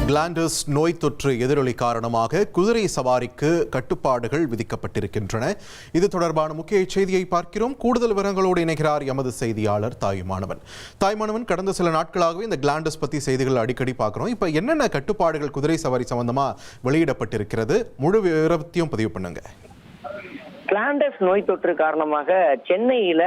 Glanders நோய் தொற்று எதிரொலி காரணமாக குதிரை சவாரிக்கு கட்டுப்பாடுகள் விதிக்கப்பட்டிருக்கின்றன. இது தொடர்பான முக்கிய செய்தியை பார்க்கிறோம். கூடுதல் விவரங்களோடு இணைகிறார் எமது செய்தியாளர் தாய்மானவன். கடந்த சில நாட்களாகவே இந்த கிளாண்டஸ் பத்தி செய்திகள் அடிக்கடி பார்க்கிறோம். இப்ப என்னென்ன கட்டுப்பாடுகள் குதிரை சவாரி சம்பந்தமா வெளியிடப்பட்டிருக்கிறது? முழு விவரத்தையும் பதிவு பண்ணுங்க. கிளாண்டஸ் நோய் தொற்று காரணமாக சென்னையில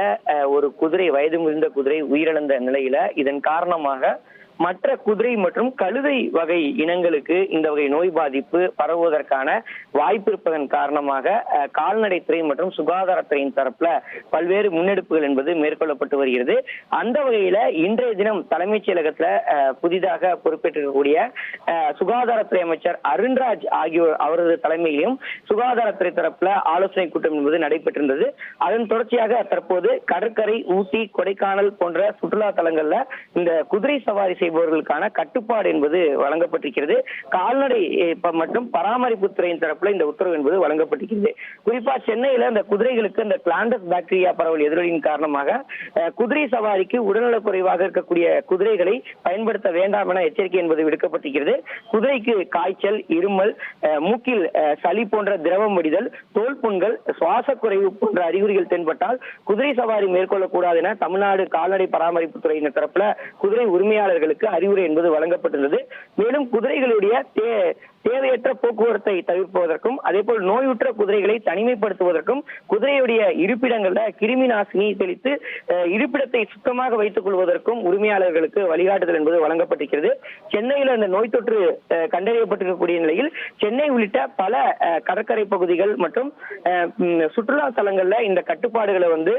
ஒரு குதிரை, வயது முதிர்ந்த குதிரை உயிரிழந்த நிலையில இதன் காரணமாக மற்ற குதிரை மற்றும் கழுதை வகை இனங்களுக்கு இந்த வகை நோய் பாதிப்பு பரவுவதற்கான வாய்ப்பு இருப்பதன் காரணமாக கால்நடைத்துறை மற்றும் சுகாதாரத்துறையின் தரப்புல பல்வேறு முன்னெடுப்புகள் என்பது மேற்கொள்ளப்பட்டு வருகிறது. அந்த வகையில இன்றைய தினம் தலைமைச் செயலகத்துல புதிதாக பொறுப்பேற்றிருக்கக்கூடிய சுகாதாரத்துறை அமைச்சர் அருண்ராஜ் ஆகியோர் அவரது தலைமையிலும் சுகாதாரத்துறை தரப்புல ஆலோசனை கூட்டம் என்பது நடைபெற்றிருந்தது. அதன் தொடர்ச்சியாக தற்போது கடற்கரை, ஊட்டி, கொடைக்கானல் போன்ற சுற்றுலா தலங்கள்ல இந்த குதிரை சவாரி செய்பவர்களுக்கான கட்டுப்பாடு என்பது வழங்கப்பட்டிருக்கிறது. கால்நடை மற்றும் பராமரிப்பு துறையின் தரப்புல இந்த உத்தரவு என்பது வழங்கப்பட்டிருக்கிறது. குறிப்பா சென்னையில இந்த குதிரைகளுக்கு இந்த கிளாண்டஸ் பாக்டீரியா பரவல் எதிரொலியின் காரணமாக குதிரை சவாரிக்கு உடல்நலக் குறைவாக இருக்கக்கூடிய குதிரைகளை பயன்படுத்த வேண்டாம் என எச்சரிக்கை என்பது விடுக்கப்பட்டிருக்கிறது. குதிரைக்கு காய்ச்சல், இருமல், மூக்கில் சளி போன்ற திரவம் வடிதல், தோல் புண்கள், சுவாச குறைவு போன்ற அறிகுறிகள் தென்பட்டால் குதிரை சவாரி மேற்கொள்ளக்கூடாது என தமிழ்நாடு கால்நடை பராமரிப்பு துறையினர் தரப்புல குதிரை உரிமையாளர்களுக்கு அறிவுரை என்பது வழங்கப்பட்டுள்ளது. மேலும் குதிரைகளுடைய தேவையற்ற போக்குவரத்தை தவிர்ப்பதற்கும் அதேபோல் நோயுற்ற குதிரைகளை தனிமைப்படுத்துவதற்கும் குதிரையுடைய இருப்பிடங்கள்ல கிருமி நாசினி தெளித்து இருப்பிடத்தை சுத்தமாக வைத்துக் கொள்வதற்கும் உரிமையாளர்களுக்கு வழிகாட்டுதல் என்பது வழங்கப்பட்டிருக்கிறது. சென்னையில இந்த நோய் தொற்று கண்டறியப்பட்டிருக்கக்கூடிய நிலையில் சென்னை உள்ளிட்ட பல கடற்கரை பகுதிகள் மற்றும் சுற்றுலா தலங்கள்ல இந்த கட்டுப்பாடுகளை வந்து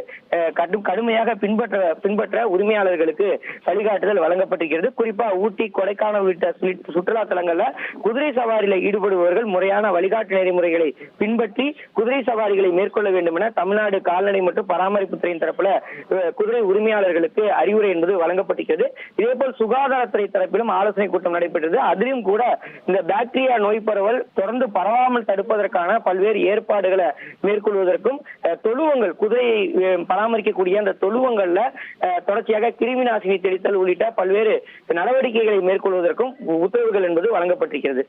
கடுமையாக பின்பற்ற உரிமையாளர்களுக்கு வழிகாட்டுதல் வழங்கப்பட்டிருக்கிறது. குறிப்பா ஊட்டி, கொடைக்கானல் உள்ளிட்ட சுற்றுலா தலங்கள்ல குதிரை சவாரியில ஈடுபடுபவர்கள் முறையான வழிகாட்டு நெறிமுறைகளை பின்பற்றி குதிரை சவாரிகளை மேற்கொள்ள வேண்டும் என தமிழ்நாடு கால்நடை மற்றும் பராமரிப்பு துறையின் தரப்புல குதிரை உரிமையாளர்களுக்கு அறிவுரை என்பது வழங்கப்பட்டிருக்கிறது. இதேபோல் சுகாதாரத்துறை தரப்பிலும் ஆலோசனை கூட்டம் நடைபெற்றது. அதிலும் கூட இந்த பாக்டீரியா நோய் பரவல் தொடர்ந்து பரவாமல் தடுப்பதற்கான பல்வேறு ஏற்பாடுகளை மேற்கொள்வதற்கும் தொழுவங்கள், குதிரையை பராமரிக்கக்கூடிய அந்த தொழுவங்கள்ல தொடர்ச்சியாக கிருமி நாசினி தெளித்தல் உள்ளிட்ட பல்வேறு நடவடிக்கைகளை மேற்கொள்வதற்கும் உத்தரவுகள் என்பது வழங்கப்பட்டிருக்கிறது.